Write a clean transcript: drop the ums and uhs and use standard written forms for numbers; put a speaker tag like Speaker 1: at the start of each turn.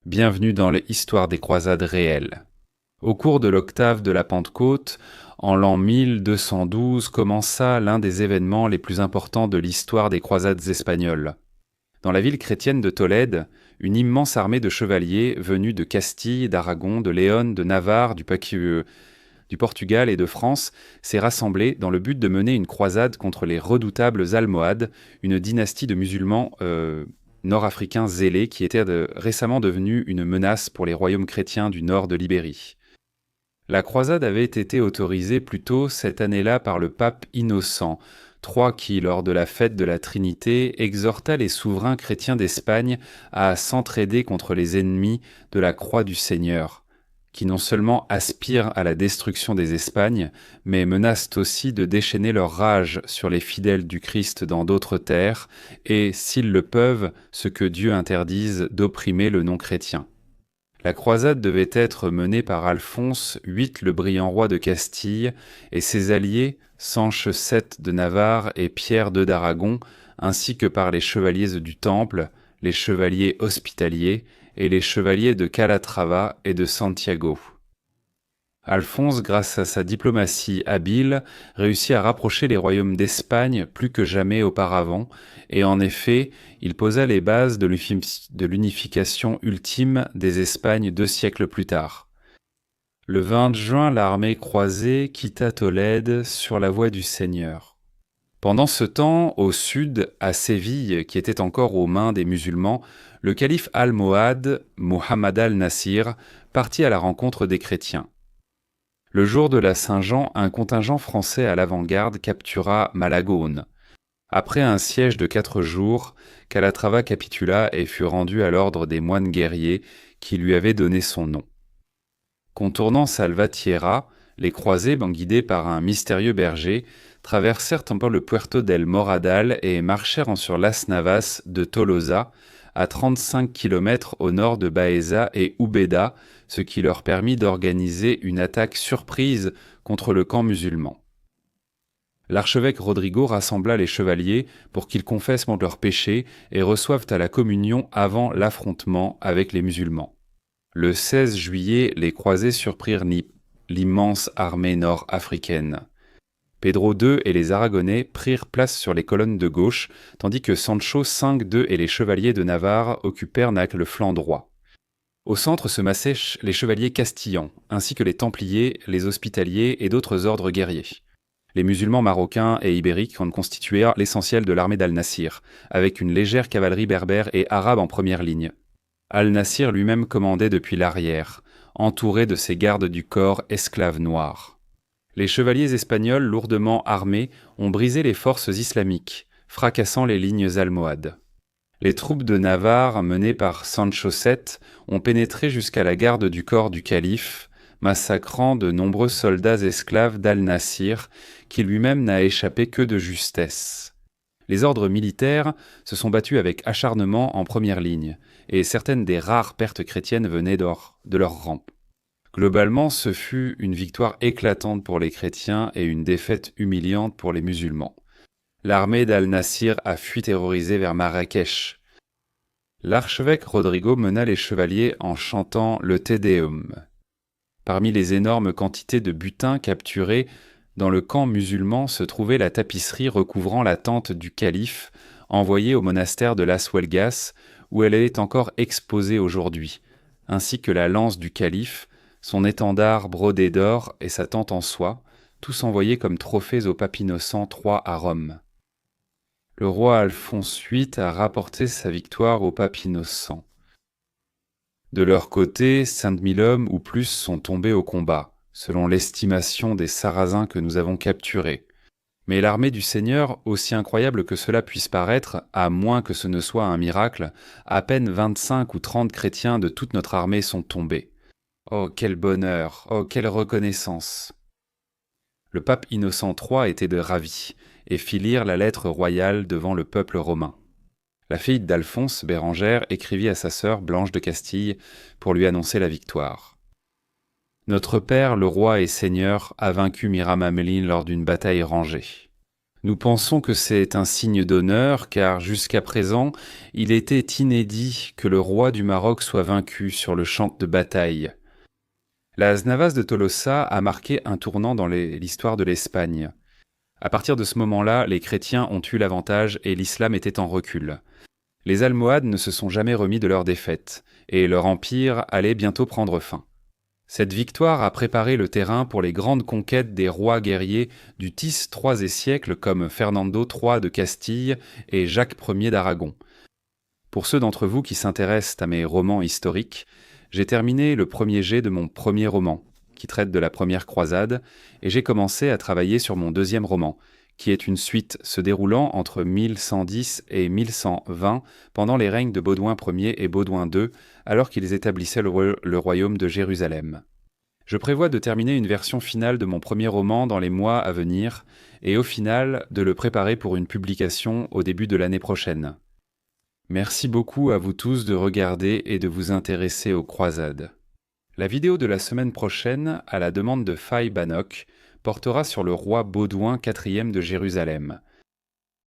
Speaker 1: Bienvenue dans l'histoire des croisades réelles. Au cours de l'octave de la Pentecôte, en l'an 1212 commença l'un des événements les plus importants de l'histoire des croisades espagnoles. Dans la ville chrétienne de Tolède, une immense armée de chevaliers venus de Castille, d'Aragon, de Léon, de Navarre, du Portugal et de France s'est rassemblée dans le but de mener une croisade contre les redoutables Almohades, une dynastie de musulmans nord-africains zélés qui était récemment devenue une menace pour les royaumes chrétiens du nord de l'Ibérie. La croisade avait été autorisée plus tôt cette année-là par le pape Innocent III qui, lors de la fête de la Trinité, exhorta les souverains chrétiens d'Espagne à s'entraider contre les ennemis de la croix du Seigneur, qui non seulement aspirent à la destruction des Espagnes, mais menacent aussi de déchaîner leur rage sur les fidèles du Christ dans d'autres terres, et, s'ils le peuvent, ce que Dieu interdise, d'opprimer le non-chrétien. La croisade devait être menée par Alphonse VIII le brillant roi de Castille et ses alliés, Sanche VII de Navarre et Pierre II d'Aragon, ainsi que par les chevaliers du Temple, les chevaliers hospitaliers et les chevaliers de Calatrava et de Santiago. Alphonse, grâce à sa diplomatie habile, réussit à rapprocher les royaumes d'Espagne plus que jamais auparavant, et en effet, il posa les bases de l'unification ultime des Espagnes 2 siècles plus tard. Le 20 juin, l'armée croisée quitta Tolède sur la voie du Seigneur. Pendant ce temps, au sud, à Séville, qui était encore aux mains des musulmans, le calife almohade, Mohammed al-Nasir, partit à la rencontre des chrétiens. Le jour de la Saint-Jean, un contingent français à l'avant-garde captura Malagone. Après un siège de 4 jours, Calatrava capitula et fut rendu à l'ordre des moines guerriers qui lui avaient donné son nom. Contournant Salvatierra, les croisés, guidés par un mystérieux berger, traversèrent encore le Puerto del Moradal et marchèrent sur Las Navas de Tolosa, à 35 km au nord de Baeza et Ubeda, ce qui leur permit d'organiser une attaque surprise contre le camp musulman. L'archevêque Rodrigo rassembla les chevaliers pour qu'ils confessent leurs péchés et reçoivent à la communion avant l'affrontement avec les musulmans. Le 16 juillet, les croisés surprirent l'immense armée nord-africaine. Pedro II et les Aragonais prirent place sur les colonnes de gauche, tandis que Sancho V et les chevaliers de Navarre occupèrent le flanc droit. Au centre se massaient les chevaliers castillans, ainsi que les templiers, les hospitaliers et d'autres ordres guerriers. Les musulmans marocains et ibériques en constituèrent l'essentiel de l'armée d'Al-Nasir, avec une légère cavalerie berbère et arabe en première ligne. Al-Nasir lui-même commandait depuis l'arrière, entouré de ses gardes du corps esclaves noirs. Les chevaliers espagnols lourdement armés ont brisé les forces islamiques, fracassant les lignes almohades. Les troupes de Navarre, menées par Sancho VII, ont pénétré jusqu'à la garde du corps du calife, massacrant de nombreux soldats esclaves d'Al-Nasir, qui lui-même n'a échappé que de justesse. Les ordres militaires se sont battus avec acharnement en première ligne, et certaines des rares pertes chrétiennes venaient de leurs rangs. Globalement, ce fut une victoire éclatante pour les chrétiens et une défaite humiliante pour les musulmans. L'armée d'Al-Nasir a fui terrorisée vers Marrakech. L'archevêque Rodrigo mena les chevaliers en chantant le Te Deum. Parmi les énormes quantités de butin capturés, dans le camp musulman se trouvait la tapisserie recouvrant la tente du calife, envoyée au monastère de Las Huelgas, où elle est encore exposée aujourd'hui, ainsi que la lance du calife, son étendard brodé d'or et sa tente en soie, tous envoyés comme trophées au pape Innocent III à Rome. Le roi Alphonse VIII a rapporté sa victoire au pape Innocent. De leur côté, 5000 hommes ou plus sont tombés au combat, selon l'estimation des Sarrasins que nous avons capturés. Mais l'armée du Seigneur, aussi incroyable que cela puisse paraître, à moins que ce ne soit un miracle, à peine 25 ou 30 chrétiens de toute notre armée sont tombés. Oh, quel bonheur! Oh, quelle reconnaissance! Le pape Innocent III était ravi et fit lire la lettre royale devant le peuple romain. La fille d'Alphonse, Bérengère, écrivit à sa sœur Blanche de Castille pour lui annoncer la victoire. Notre père, le roi et seigneur, a vaincu Miramamelin lors d'une bataille rangée. Nous pensons que c'est un signe d'honneur car jusqu'à présent, il était inédit que le roi du Maroc soit vaincu sur le champ de bataille. Las Navas de Tolosa a marqué un tournant dans l'histoire de l'Espagne. À partir de ce moment-là, les chrétiens ont eu l'avantage et l'islam était en recul. Les Almohades ne se sont jamais remis de leur défaite, et leur empire allait bientôt prendre fin. Cette victoire a préparé le terrain pour les grandes conquêtes des rois guerriers du X, III siècles comme Fernando III de Castille et Jacques Ier d'Aragon. Pour ceux d'entre vous qui s'intéressent à mes romans historiques, j'ai terminé le premier jet de mon premier roman, qui traite de la première croisade, et j'ai commencé à travailler sur mon deuxième roman, qui est une suite se déroulant entre 1110 et 1120 pendant les règnes de Baudouin Ier et Baudouin II, alors qu'ils établissaient le royaume de Jérusalem. Je prévois de terminer une version finale de mon premier roman dans les mois à venir, et au final de le préparer pour une publication au début de l'année prochaine. Merci beaucoup à vous tous de regarder et de vous intéresser aux croisades. La vidéo de la semaine prochaine, à la demande de Faye Bannock, portera sur le roi Baudouin IV de Jérusalem,